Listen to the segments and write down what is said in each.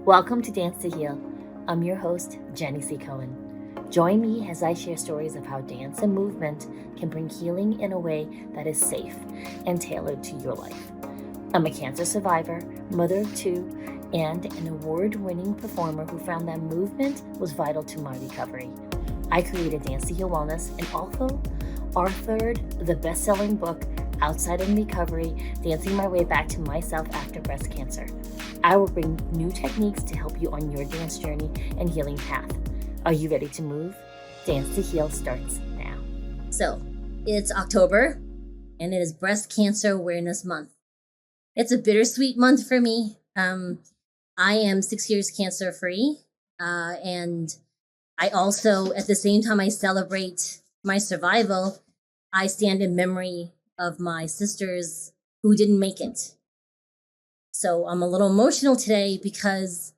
Welcome to Dance to Heal. I'm your host, Jenny C. Cohen. Join me as I share stories of how dance and movement can bring healing in a way that is safe and tailored to your life. I'm a cancer survivor, mother of two, and an award-winning performer who found that movement was vital to my recovery. I created Dance to Heal Wellness and also authored the best-selling book, Outside in Recovery, Dancing My Way Back to Myself After Breast Cancer. I will bring new techniques to help you on your dance journey and healing path. Are you ready to move? Dance to Heal starts now. So, it's October, and it is Breast Cancer Awareness Month. It's a bittersweet month for me. I am 6 years cancer-free, and I also, at the same time I celebrate my survival, I stand in memory of my sisters who didn't make it. So I'm a little emotional today because,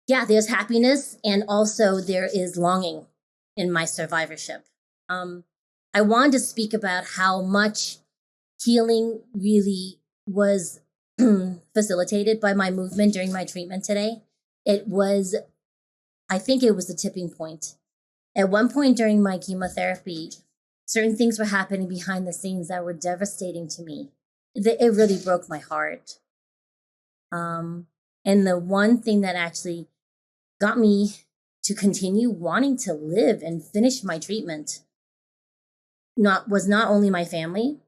there's happiness and also there is longing in my survivorship. I wanted to speak about how much healing really was facilitated by my movement during my treatment today. I think it was the tipping point. At one point during my chemotherapy, certain things were happening behind the scenes that were devastating to me. It really broke my heart. And the one thing that actually got me to continue wanting to live and finish my treatment was not only my family,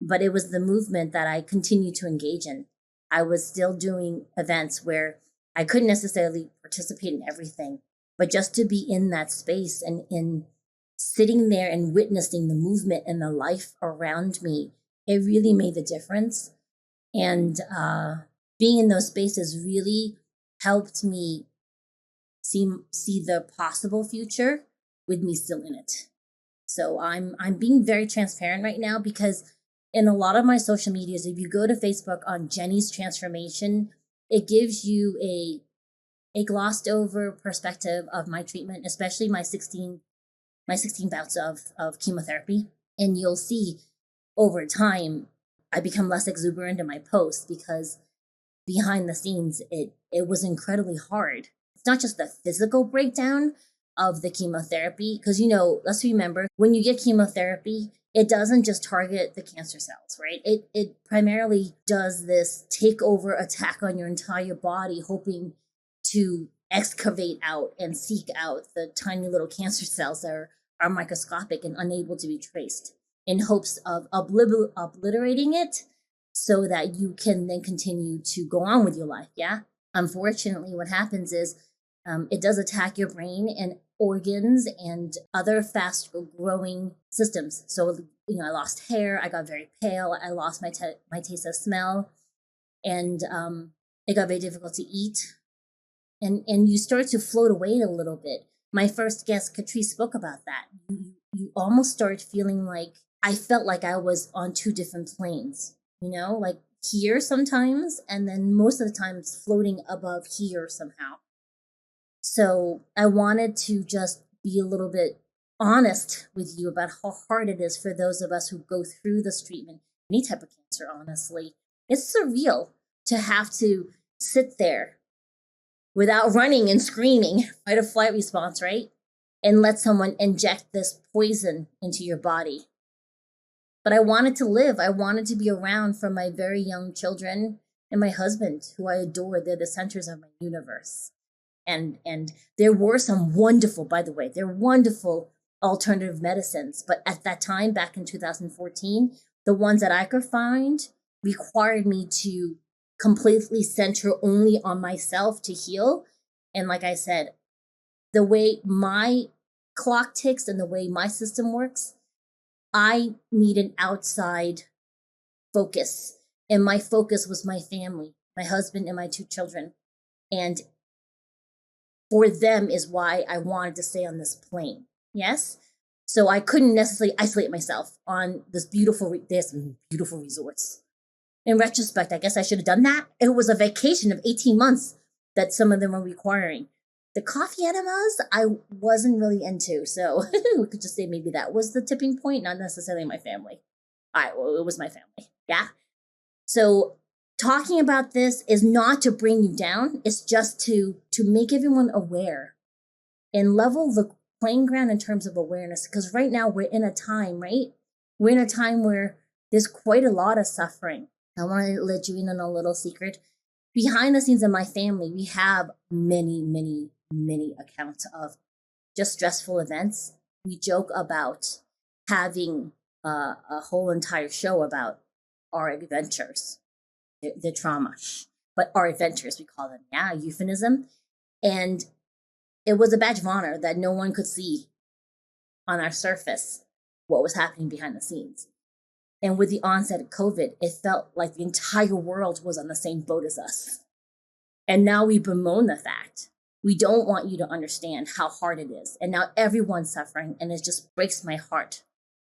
but it was the movement that I continued to engage in. I was still doing events where I couldn't necessarily participate in everything, but just to be in that space and in sitting there and witnessing the movement and the life around me, it really made the difference. And being in those spaces really helped me see the possible future with me still in it. So I'm being very transparent right now because in a lot of my social medias, if you go to Facebook on Jenny's Transformation, it gives you a glossed over perspective of my treatment, especially my 16 bouts of chemotherapy. And you'll see over time, I become less exuberant in my posts because behind the scenes, it was incredibly hard. It's not just the physical breakdown of the chemotherapy, because, let's remember, when you get chemotherapy, it doesn't just target the cancer cells, right? It primarily does this takeover attack on your entire body, hoping to excavate out and seek out the tiny little cancer cells that are microscopic and unable to be traced, in hopes of obliterating it so that you can then continue to go on with your life, yeah? Unfortunately, what happens is it does attack your brain and organs and other fast-growing systems. So, I lost hair, I got very pale, I lost my taste of smell, and it got very difficult to eat. And you start to float away a little bit. My first guest, Catrice, spoke about that. You almost start feeling like, I felt like I was on two different planes, like here sometimes, and then most of the time it's floating above here somehow. So I wanted to just be a little bit honest with you about how hard it is for those of us who go through this treatment, any type of cancer, honestly. It's surreal to have to sit there without running and screaming, fight or flight response, right? And let someone inject this poison into your body. But I wanted to live. I wanted to be around for my very young children and my husband, who I adore. They're the centers of my universe. And there were some wonderful, by the way, they're wonderful alternative medicines. But at that time, back in 2014, the ones that I could find required me to completely center only on myself to heal. And like I said, the way my clock ticks and the way my system works, I need an outside focus. And my focus was my family, my husband and my two children. And for them is why I wanted to stay on this plane. Yes? So I couldn't necessarily isolate myself on there's some beautiful resorts. In retrospect, I guess I should have done that. It was a vacation of 18 months that some of them were requiring. The coffee enemas, I wasn't really into. So we could just say maybe that was the tipping point, not necessarily my family. All right, well, it was my family. Yeah. So talking about this is not to bring you down. It's just to make everyone aware and level the playing ground in terms of awareness. Because right now we're in a time, right? We're in a time where there's quite a lot of suffering. I want to let you in on a little secret. Behind the scenes in my family, we have many, many, many accounts of just stressful events. We joke about having a whole entire show about our adventures, the trauma, but our adventures, we call them, yeah, euphemism. And it was a badge of honor that no one could see on our surface what was happening behind the scenes. And with the onset of COVID, it felt like the entire world was on the same boat as us. And now we bemoan the fact. We don't want you to understand how hard it is. And now everyone's suffering, and it just breaks my heart.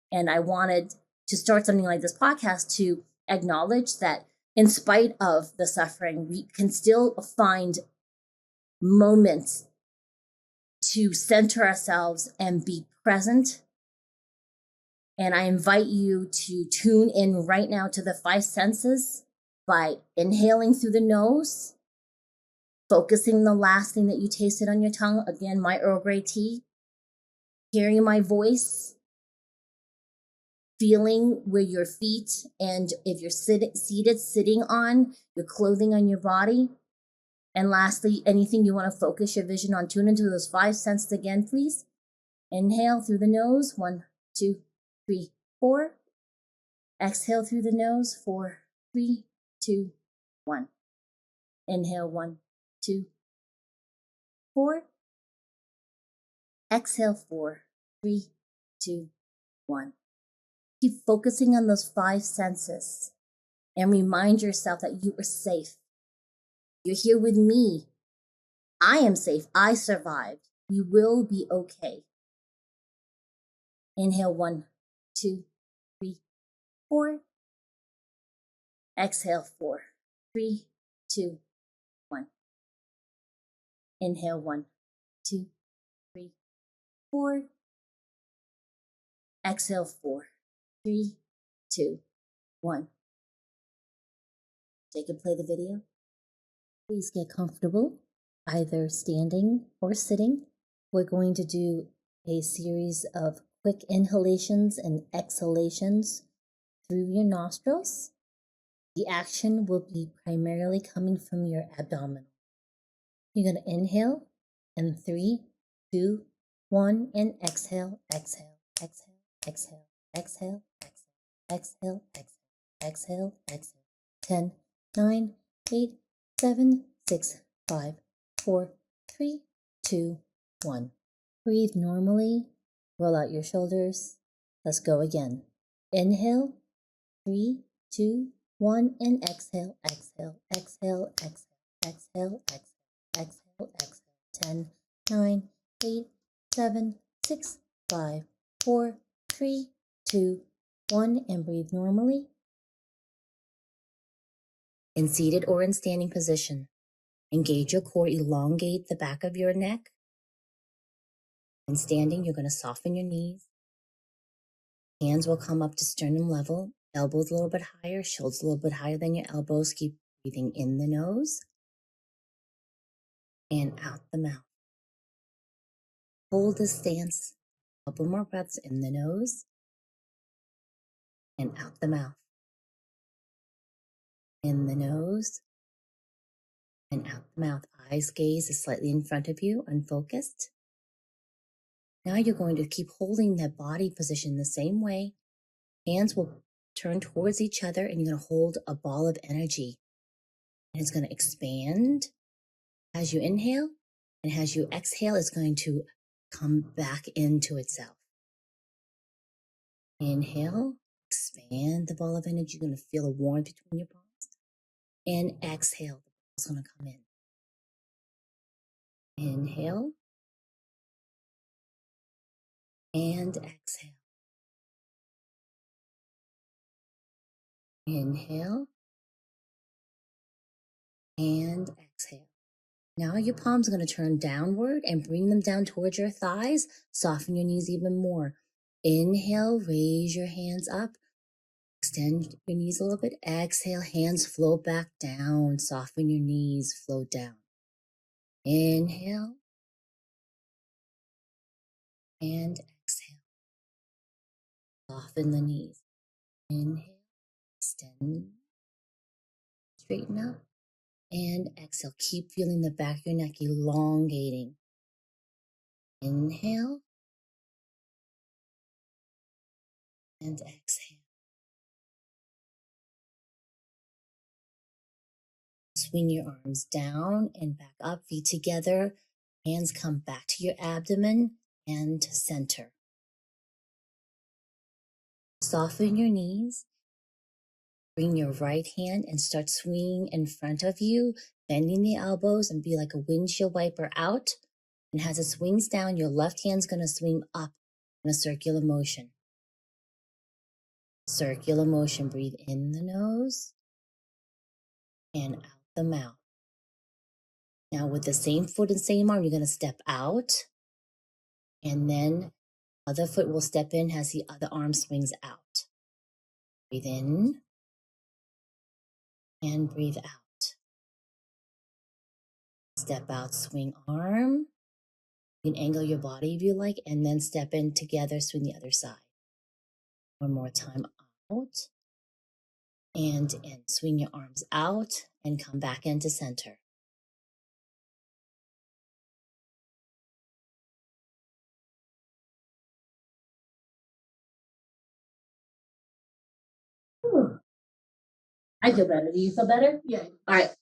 And I wanted to start something like this podcast to acknowledge that in spite of the suffering, we can still find moments to center ourselves and be present. And I invite you to tune in right now to the 5 senses by inhaling through the nose, focusing the last thing that you tasted on your tongue. Again, my Earl Grey tea, hearing my voice, feeling where your feet and if you're seated, sitting on your clothing on your body. And lastly, anything you want to focus your vision on, tune into those 5 senses again, please. Inhale through the nose, 1, 2, 3, 4. Exhale through the nose, 4, 3, 2, 1. Inhale, 1, 2, 4. Exhale, 4, 3, 2, 1. Keep focusing on those 5 senses and remind yourself that you are safe. You're here with me. I am safe. I survived. You will be okay. Inhale, 1, 2, 3, 4. Exhale, 4, 3, 2, 1. Inhale, 1, 2, 3, 4. Exhale, 4, 3, 2, 1. Jacob, play the video. Please get comfortable, either standing or sitting. We're going to do a series of quick inhalations and exhalations through your nostrils. The action will be primarily coming from your abdomen. You're going to inhale in 3, 2, 1, and exhale, exhale, exhale, exhale, exhale, exhale, exhale, exhale, exhale. 10, 9, 8, 7, 6, 5, 4, 3, 2, 1. Breathe normally. Roll out your shoulders. Let's go again. Inhale, 3, 2, 1, and exhale, exhale, exhale, exhale, exhale, exhale, exhale, exhale. 10, 9, 8, 7, 6, 5, 4, 3, 2, 1, and breathe normally. In seated or in standing position, engage your core, elongate the back of your neck. In standing, you're going to soften your knees. Hands will come up to sternum level, elbows a little bit higher, shoulders a little bit higher than your elbows. Keep breathing in the nose and out the mouth. Hold this stance. A couple more breaths in the nose and out the mouth. In the nose and out the mouth. Eyes gaze is slightly in front of you, unfocused. Now you're going to keep holding that body position the same way. Hands will turn towards each other and you're going to hold a ball of energy. And it's going to expand as you inhale, and as you exhale, it's going to come back into itself. Inhale, expand the ball of energy. You're going to feel a warmth between your palms. And exhale, the ball's going to come in. Inhale. And exhale. Inhale. And exhale. Now your palms are going to turn downward and bring them down towards your thighs. Soften your knees even more. Inhale, raise your hands up. Extend your knees a little bit. Exhale, hands flow back down. Soften your knees, flow down. Inhale and exhale. Soften the knees. Inhale, extend, straighten up, and exhale. Keep feeling the back of your neck elongating. Inhale and exhale. Swing your arms down and back up, feet together. Hands come back to your abdomen and center. Soften your knees. Bring your right hand and start swinging in front of you, bending the elbows and be like a windshield wiper out. And as it swings down, your left hand's going to swing up in a circular motion. Circular motion. Breathe in the nose and out the mouth. Now with the same foot and same arm, you're going to step out, and then other foot will step in as the other arm swings out. Breathe in and breathe out. Step out, swing arm. You can angle your body if you like, and then step in together, swing the other side. One more time, out and in. Swing your arms out and come back into center. I feel better. Do you feel better? Yeah. All right.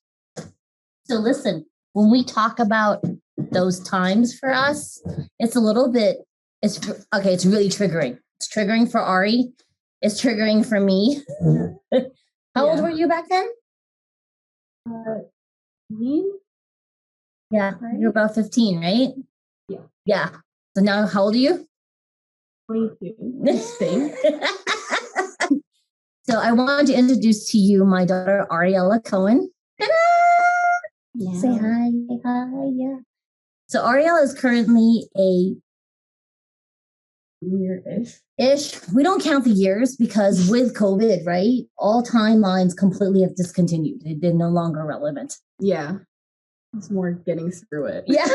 So listen, when we talk about those times for us, it's a little bit, it's really triggering. It's triggering for Ari. It's triggering for me. How old were you back then? Me? Yeah, right? You're about 15, right? Yeah. Yeah. So now how old are you? 22. So I wanted to introduce to you my daughter, Ariella Cohen. Yeah. Say hi. Hi, yeah. So Ariella is currently a year-ish. We don't count the years because with COVID, right? All timelines completely have discontinued. They're no longer relevant. Yeah. It's more getting through it. Yeah.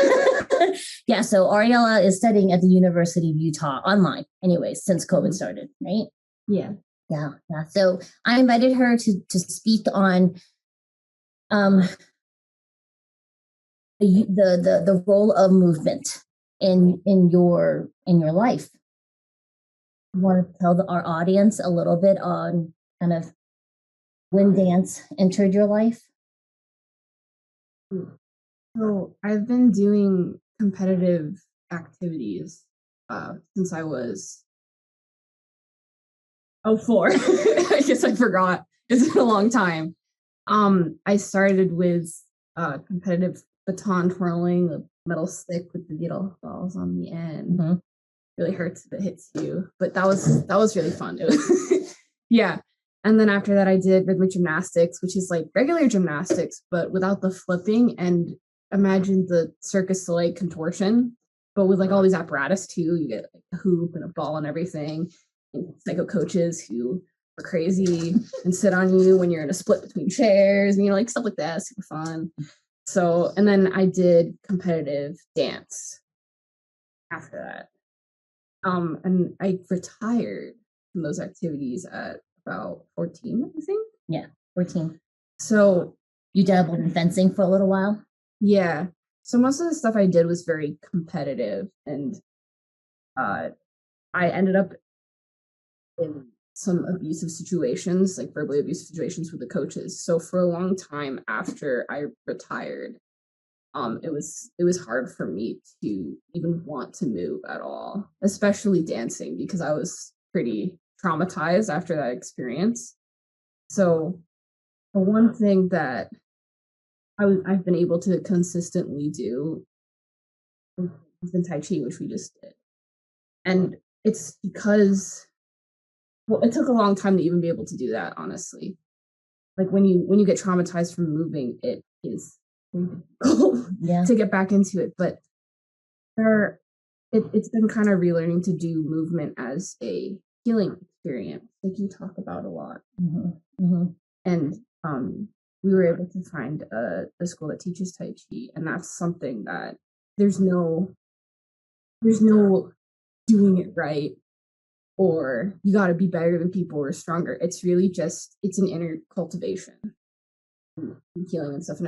Yeah. So Ariella is studying at the University of Utah online, anyways, since COVID started, right? Yeah. Yeah. Yeah. So I invited her to speak on the role of movement in your life. I want to tell our audience a little bit on kind of when dance entered your life. So I've been doing competitive activities since I was 4. I guess I forgot. It's been a long time. I started with competitive baton twirling, the metal stick with the needle balls on the end. Mm-hmm. Really hurts if it hits you, but that was really fun. It was yeah. And then after that, I did rhythmic gymnastics, which is like regular gymnastics, but without the flipping. And imagine the Circus Soleil contortion, but with like all these apparatus too. You get like a hoop and a ball and everything. And psycho coaches who are crazy and sit on you when you're in a split between chairs, and like stuff like that. Super fun. So, and then I did competitive dance after that. And I retired from those activities at about 14, I think. Yeah, 14. So you dabbled in fencing for a little while? Yeah. So most of the stuff I did was very competitive, and I ended up in some abusive situations, like verbally abusive situations with the coaches. So for a long time after I retired, it was hard for me to even want to move at all, especially dancing, because I was pretty traumatized after that experience. So the one thing that I've been able to consistently do is the Tai Chi, which we just did. And it's because, well, it took a long time to even be able to do that, honestly. Like when you get traumatized from moving, it is difficult to get back into it. But it's been kind of relearning to do movement as a healing experience, like you talk about a lot. Mm-hmm. And we were able to find a school that teaches Tai Chi, and that's something that there's no doing it right, or you got to be better than people or stronger. It's really just, it's an inner cultivation and healing and stuff, and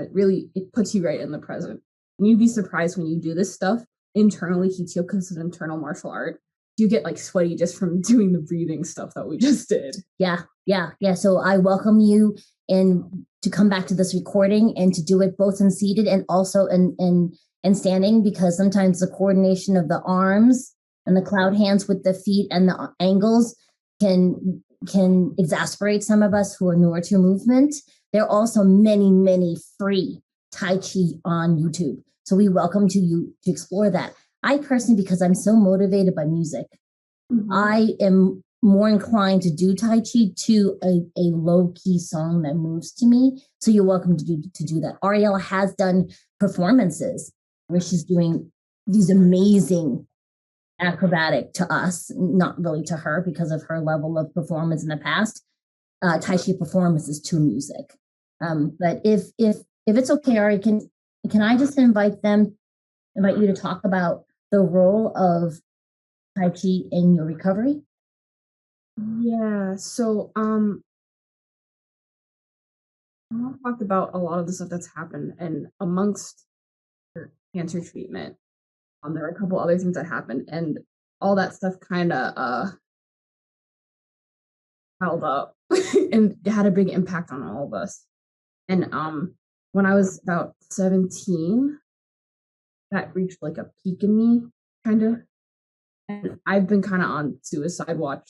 it puts you right in the present. And you'd be surprised when you do this stuff internally, heats you up because it's an internal martial art. You get like sweaty just from doing the breathing stuff that we just did. Yeah. So I welcome you in to come back to this recording and to do it both in seated and also in standing, because sometimes the coordination of the arms and the cloud hands with the feet and the angles can exasperate some of us who are newer to movement. There are also many free Tai Chi on YouTube. So we welcome you to explore that. I personally, because I'm so motivated by music, I am more inclined to do Tai Chi to a low-key song that moves to me. So you're welcome to do that. Ariel has done performances where she's doing these amazing acrobatic to us, not really to her because of her level of performance in the past, Tai Chi performances to music. But if it's okay, Ari, can I just invite you to talk about the role of Tai Chi in your recovery? Yeah, so I talked about a lot of the stuff that's happened, and amongst cancer treatment, there were a couple other things that happened, and all that stuff kind of held up and had a big impact on all of us. And when I was about 17, that reached like a peak in me, kind of. And I've been kind of on suicide watch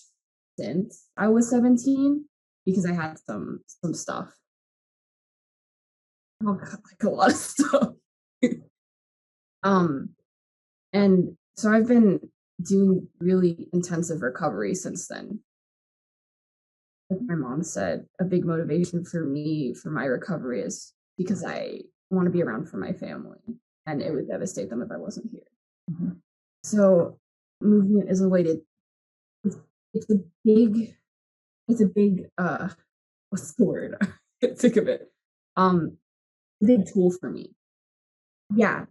since I was 17 because I had some stuff. Oh God, like a lot of stuff. And so I've been doing really intensive recovery since then. Like my mom said, a big motivation for me for my recovery is because I want to be around for my family, and it would devastate them if I wasn't here. Mm-hmm. So movement is a way to, it's a big what's the word? I can't think of it. Big tool for me. Yeah,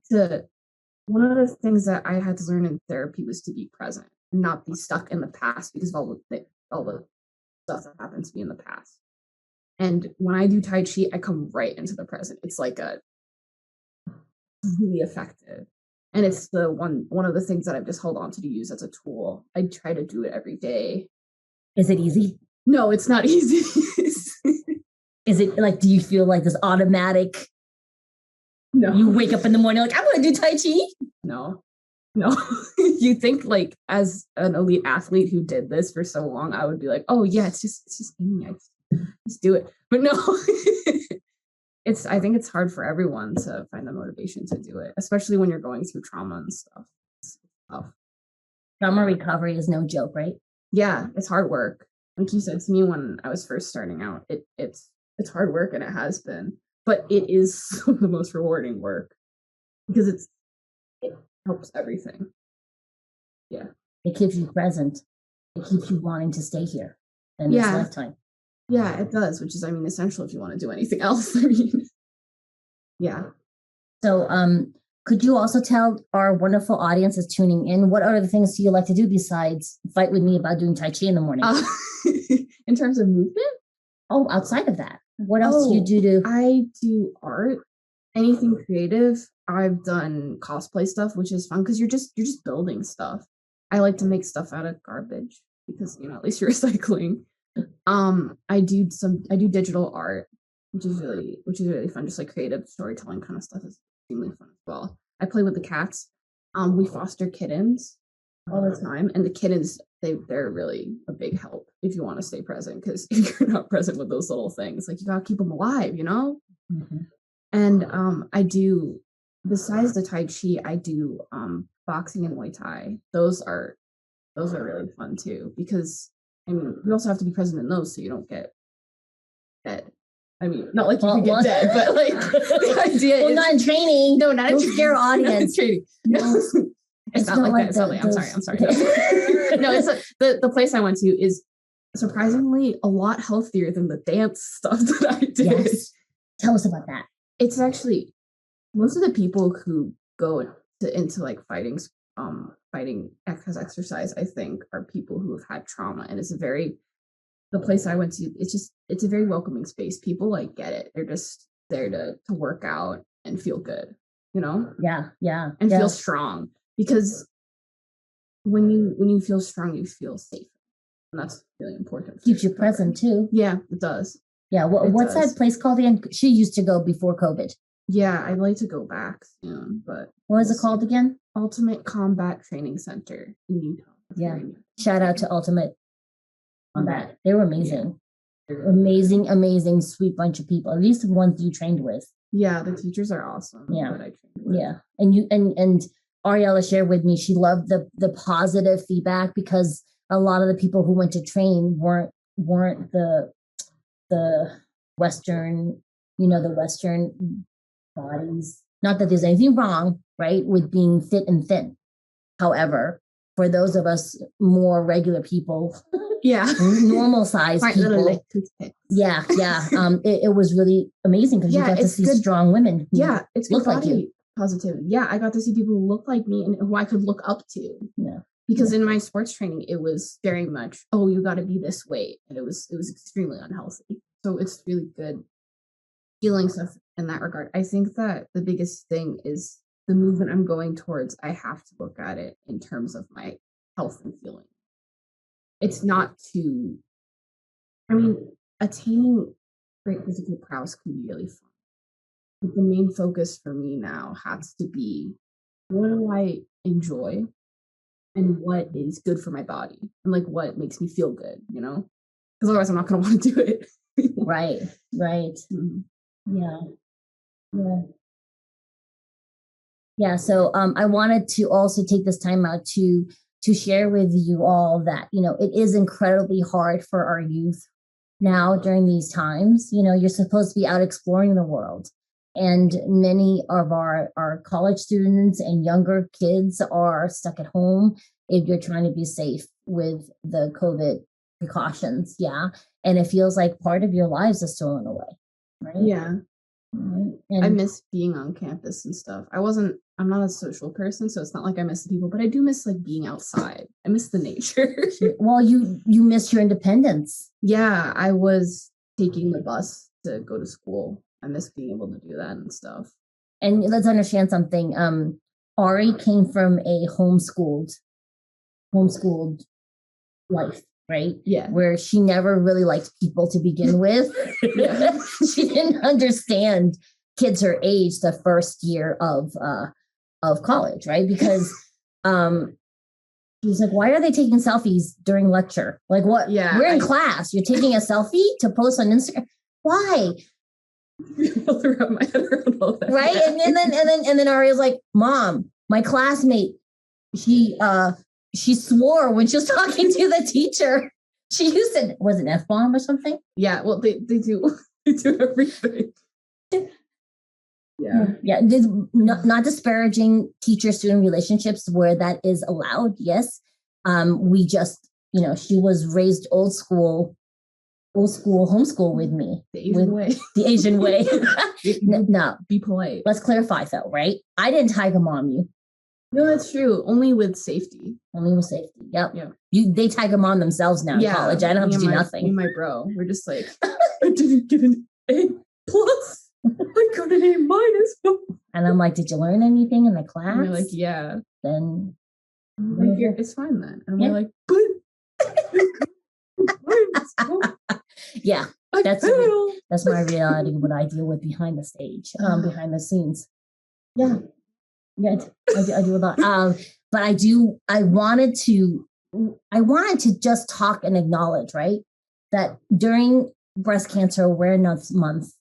one of the things that I had to learn in therapy was to be present and not be stuck in the past because of all the stuff that happened to me in the past. And when I do Tai Chi, I come right into the present. It's like really effective. And it's one of the things that I've just held on to use as a tool. I try to do it every day. Is it easy? No, it's not easy. Is it like, do you feel like this automatic? No. You wake up in the morning like, I'm going to do Tai Chi? No. You think like as an elite athlete who did this for so long, I would be like, oh yeah, it's just me. I just do it. But no, I think it's hard for everyone to find the motivation to do it, especially when you're going through trauma and stuff. It's tough. Trauma recovery is no joke, right? Yeah, it's hard work. Like you said to me when I was first starting out, it's hard work, and it has been, but it is some of the most rewarding work because it helps everything. Yeah. It keeps you present. It keeps you wanting to stay here in this lifetime. Yeah, it does, which is, essential if you want to do anything else. Yeah. So, could you also tell our wonderful audience that's tuning in, what other things do you like to do besides fight with me about doing Tai Chi in the morning? In terms of movement? Oh, outside of that, what else do you do? I do art, anything creative. I've done cosplay stuff, which is fun because you're just building stuff. I like to make stuff out of garbage because at least you're recycling. I do digital art, which is really fun. Just like creative storytelling kind of stuff is extremely fun as well. I play with the cats. We foster kittens all the time, and the kittens they're really a big help if you want to stay present, because if you're not present with those little things, like you gotta keep them alive, Mm-hmm. And I do, besides the Tai Chi, I do boxing and Muay Thai. Those are really fun too, because you also have to be present in those so you don't get dead. Not like you could get dead, but like the idea is not in training. No, not in training. Scare audience. Training. No. It's not like that. I'm sorry. No, it's the place I went to is surprisingly a lot healthier than the dance stuff that I did. Yes. Tell us about that. It's actually most of the people who go into like fighting exercise, I think, are people who have had trauma, and the place I went to, it's a very welcoming space. People like get it. They're just there to work out and feel good, you know? Yeah. And feel strong, because when you feel strong, you feel safe. And that's really important. Keeps you present too. Yeah, it does. Yeah. What's that place called again? She used to go before COVID. Yeah, I'd like to go back soon, but what is it called again? Ultimate Combat Training Center in Utah. Yeah. Shout out to Ultimate Combat. They were amazing. Yeah. Amazing, sweet bunch of people. At least the ones you trained with. Yeah, the teachers are awesome. Yeah. That I trained with. Yeah. And you and Ariella shared with me she loved the positive feedback, because a lot of the people who went to train weren't the Western, the Western bodies. Not that there's anything wrong, right, with being fit and thin. However, for those of us more regular people, normal size people, it was really amazing, because you got to see strong women. It's good body like you. Positivity. Yeah, I got to see people who look like me and who I could look up to. Yeah. Because in my sports training, it was very much, oh, you got to be this weight, and it was extremely unhealthy. So it's really good healing stuff in that regard. I think that the biggest thing is the movement I'm going towards. I have to look at it in terms of my health and feeling. It's not attaining great physical prowess can be really fun. But the main focus for me now has to be, what do I enjoy and what is good for my body, and like what makes me feel good, because otherwise I'm not going to want to do it. Right. Mm-hmm. Yeah. So I wanted to also take this time out to share with you all that, it is incredibly hard for our youth now during these times. You're supposed to be out exploring the world. And many of our college students and younger kids are stuck at home if you're trying to be safe with the COVID precautions. Yeah. And it feels like part of your lives is stolen away. Right. Yeah. Right. And I miss being on campus and stuff. I'm not a social person, so it's not like I miss the people, but I do miss like being outside. I miss the nature. Well, you miss your independence. Yeah. I was taking the bus to go to school. I miss being able to do that and stuff. And let's understand something. Ari came from a homeschooled life, right? Yeah. Where she never really liked people to begin with. She didn't understand kids her age the first year of college, right? Because she was like, why are they taking selfies during lecture? Like, what? Yeah, we're in class. You're taking a selfie to post on Instagram. Why? Right. And then Aria's like, Mom, my classmate, she swore when she was talking to the teacher. She used it, was an F-bomb or something? Yeah, well, they do everything. Yeah. Not disparaging teacher-student relationships where that is allowed. Yes. We just, she was raised old school homeschool with me. The Asian way. The Asian way. No. Be polite. Let's clarify though, right? I didn't tiger mom you. No, that's true. Only with safety. Yep. Yeah. They tiger mom themselves now in college. I don't have to do nothing. Me and my bro, we're just like, I didn't get an A+. I got an A-. And I'm like, did you learn anything in the class? And they're like, yeah. Then like, it's fine then. And we're like, but yeah, that's my reality, what I deal with behind the stage, behind the scenes. Yeah, I do a lot. But I wanted to just talk and acknowledge, right, that during Breast Cancer Awareness Month,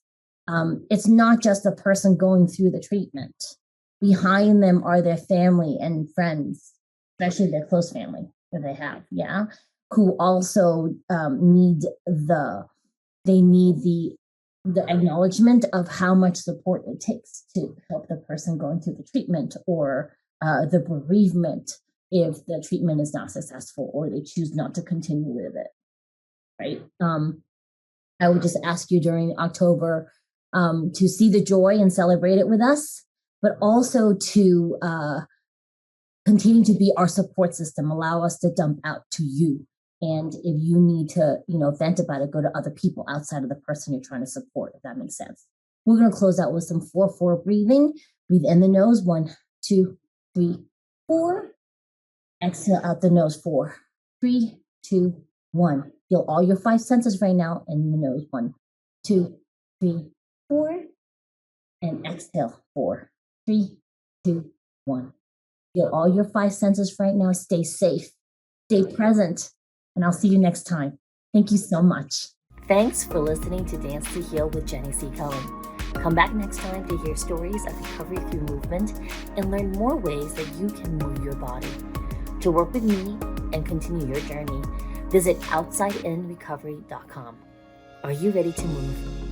it's not just a person going through the treatment. Behind them are their family and friends, especially their close family that they have. Yeah. Who also need the acknowledgement of how much support it takes to help the person going through the treatment, or the bereavement if the treatment is not successful or they choose not to continue with it. right? I would just ask you during October to see the joy and celebrate it with us, but also to continue to be our support system. Allow us to dump out to you. And if you need to, vent about it, go to other people outside of the person you're trying to support, if that makes sense. We're going to close out with some 4-4 breathing. Breathe in the nose, 1, 2, 3, 4. Exhale out the nose, 4, 3, 2, 1. Feel all your 5 senses right now in the nose, 1, 2, 3, 4. And exhale, 4, 3, 2, 1. Feel all your 5 senses right now. Stay safe, stay present, and I'll see you next time. Thank you so much. Thanks for listening to Dance to Heal with Jenny C. Cohen. Come back next time to hear stories of recovery through movement and learn more ways that you can move your body. To work with me and continue your journey, visit OutsideInRecovery.com. Are you ready to move?